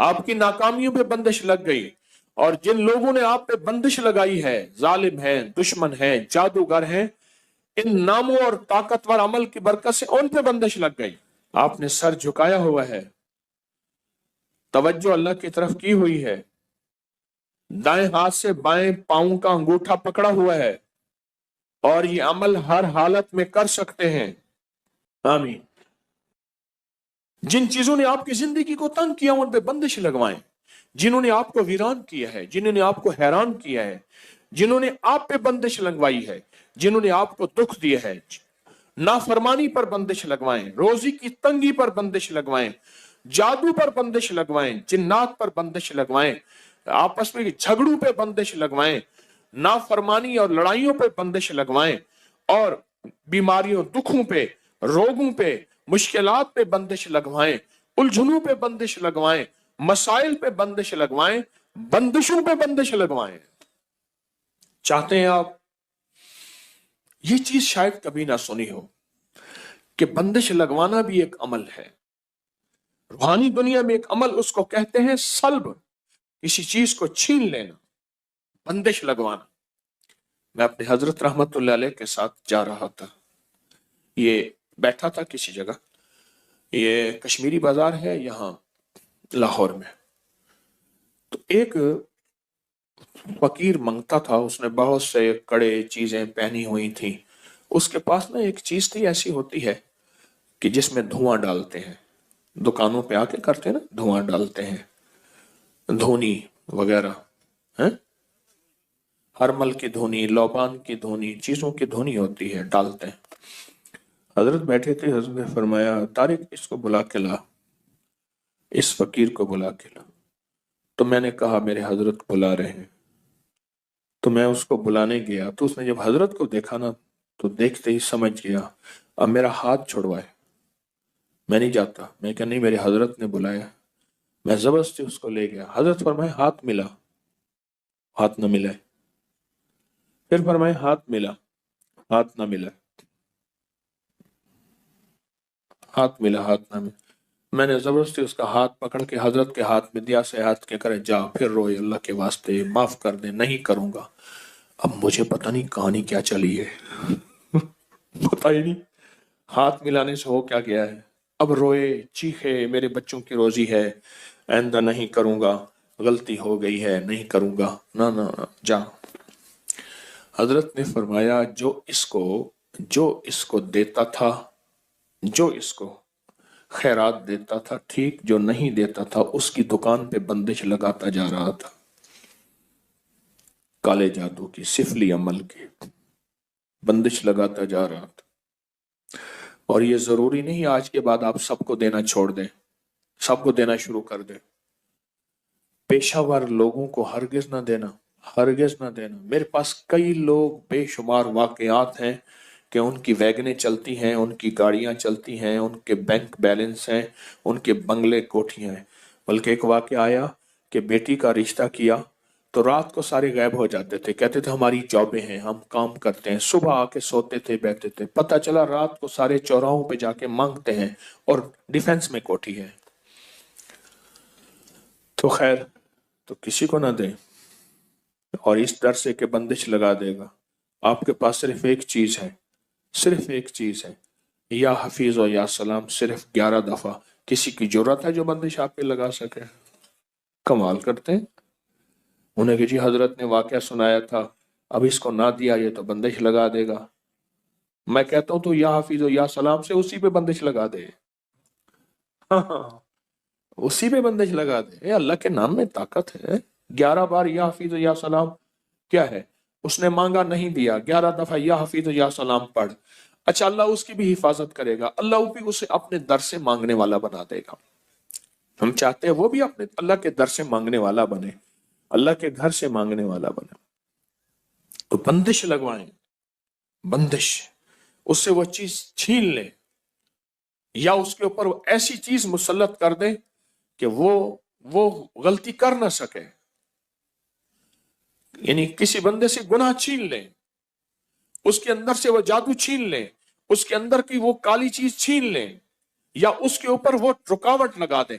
آپ کی ناکامیوں پہ بندش لگ گئی، اور جن لوگوں نے آپ پہ بندش لگائی ہے، ظالم ہیں، دشمن ہیں، جادوگر ہیں، ان ناموں اور طاقتور عمل کی برکت سے ان پہ بندش لگ گئی۔ آپ نے سر جھکایا ہوا ہے، توجہ اللہ کی طرف کی ہوئی ہے، دائیں ہاتھ سے بائیں پاؤں کا انگوٹھا پکڑا ہوا ہے، اور یہ عمل ہر حالت میں کر سکتے ہیں۔ آمین۔ جن چیزوں نے آپ کی زندگی کو تنگ کیا ان پہ بندش لگوائیں، جنہوں نے آپ کو ویران کیا ہے، جنہوں نے آپ کو حیران کیا ہے، جنہوں نے آپ پہ بندش لگوائی ہے، جنہوں نے آپ کو دکھ دیا ہے، نافرمانی پر بندش لگوائیں، روزی کی تنگی پر بندش لگوائیں، جادو پر بندش لگوائیں، جنات پر بندش لگوائیں، آپس میں جھگڑوں پہ بندش لگوائیں، نافرمانی اور لڑائیوں پہ بندش لگوائیں، اور بیماریوں، دکھوں پہ، روگوں پہ، مشکلات پہ بندش لگوائیں، الجھنوں پہ بندش لگوائیں، مسائل پہ بندش لگوائیں، بندشوں پہ بندش لگوائیں۔ چاہتے ہیں آپ؟ یہ چیز شاید کبھی نہ سنی ہو کہ بندش لگوانا بھی ایک عمل ہے۔ روحانی دنیا میں ایک عمل اس کو کہتے ہیں سلب، کسی چیز کو چھین لینا، بندش لگوانا۔ میں اپنے حضرت رحمت اللہ علیہ کے ساتھ جا رہا تھا، یہ بیٹھا تھا کسی جگہ، یہ کشمیری بازار ہے یہاں لاہور میں، تو ایک فقیر منگتا تھا، اس نے بہت سے کڑے چیزیں پہنی ہوئی تھیں، اس کے پاس نا ایک چیز تھی ایسی ہوتی ہے کہ جس میں دھواں ڈالتے ہیں، دکانوں پہ آ کے کرتے ہیں نا، دھواں ڈالتے ہیں، دھونی وغیرہ، ہرمل کی دھونی، لوبان کی دھونی، چیزوں کی دھونی ہوتی ہے، ڈالتے ہیں۔ حضرت بیٹھے تھے، حضرت نے فرمایا طارق اس کو بلا کے لا، اس فقیر کو بلا کے لا۔ تو میں نے کہا میرے حضرت بلا رہے ہیں، تو میں اس کو بلانے گیا، تو اس نے جب حضرت کو دیکھا نا تو دیکھتے ہی سمجھ گیا، اب میرا ہاتھ چھڑوائے، میں نہیں جاتا۔ میں کہا نہیں، میرے حضرت نے بلایا۔ میں زبردستی اس کو لے گیا، حضرت فرمائے ہاتھ ملا، ہاتھ نہ ملا، پھر فرمائے ہاتھ ملا، ہاتھ نہ ملا، ہاتھ ملا، ہاتھ نہ ملا۔ میں نے زبردستی اس کا ہاتھ پکڑ کے حضرت کے ہاتھ میں دیا، سے ہاتھ کے کرے جا، پھر روئے اللہ کے واسطے معاف کر دے، نہیں کروں گا۔ اب مجھے پتہ نہیں کہانی کیا چلی ہے، پتہ ہی نہیں ہاتھ ملانے سے ہو کیا گیا ہے۔ اب روئے، چیخے، میرے بچوں کی روزی ہے، آئندہ نہیں کروں گا، غلطی ہو گئی ہے، نہیں کروں گا، نہ نہ جا۔ حضرت نے فرمایا جو اس کو دیتا تھا، جو اس کو خیرات دیتا تھا ٹھیک، جو نہیں دیتا تھا اس کی دکان پہ بندش لگاتا جا رہا تھا، کالے جادو کی، سفلی عمل کی بندش لگاتا جا رہا تھا۔ اور یہ ضروری نہیں آج کے بعد آپ سب کو دینا چھوڑ دیں، سب کو دینا شروع کر دیں، پیشہ ور لوگوں کو ہرگز نہ دینا، ہرگز نہ دینا۔ میرے پاس کئی لوگ، بے شمار واقعات ہیں کہ ان کی ویگنیں چلتی ہیں، ان کی گاڑیاں چلتی ہیں، ان کے بینک بیلنس ہیں، ان کے بنگلے کوٹھیاں ہیں۔ بلکہ ایک واقعہ آیا کہ بیٹی کا رشتہ کیا تو رات کو سارے غائب ہو جاتے تھے، کہتے تھے ہماری جابیں ہیں، ہم کام کرتے ہیں، صبح آ کے سوتے تھے، بیٹھتے تھے، پتہ چلا رات کو سارے چوراہوں پہ جا کے مانگتے ہیں، اور ڈیفنس میں کوٹھی ہے۔ تو خیر، تو کسی کو نہ دیں، اور اس ڈر سے کہ بندش لگا دے گا۔ آپ کے پاس صرف ایک چیز ہے، صرف ایک چیز ہے، یا حفیظ و یا سلام، صرف 11 دفعہ۔ کسی کی جرات ہے جو بندش آپ پہ لگا سکے؟ کمال کرتے ہیں انہیں کہ جی حضرت نے واقعہ سنایا تھا، اب اس کو نہ دیا یہ تو بندش لگا دے گا۔ میں کہتا ہوں تو یا حفیظ و یا سلام سے اسی پہ بندش لگا دے، ہاں، اسی پہ بندش لگا دے۔ اے اللہ کے نام میں طاقت ہے۔ 11 بار یا حفیظ و یا سلام کیا ہے؟ اس نے مانگا نہیں دیا، 11 دفعہ یا حفیظ و یا سلام پڑھ، اچھا اللہ اس کی بھی حفاظت کرے گا، اللہ بھی اسے اپنے در سے مانگنے والا بنا دے گا۔ ہم چاہتے ہیں وہ بھی اپنے اللہ کے در سے مانگنے والا بنے، اللہ کے گھر سے مانگنے والا بنے۔ تو بندش لگوائیں، بندش، اس سے وہ چیز چھین لیں، یا اس کے اوپر ایسی چیز مسلط کر دیں کہ وہ غلطی کر نہ سکے، یعنی کسی بندے سے گناہ چھین لیں، اس کے اندر سے وہ جادو چھین لیں، اس کے اندر کی وہ کالی چیز چھین لیں، یا اس کے اوپر وہ رکاوٹ لگا دیں۔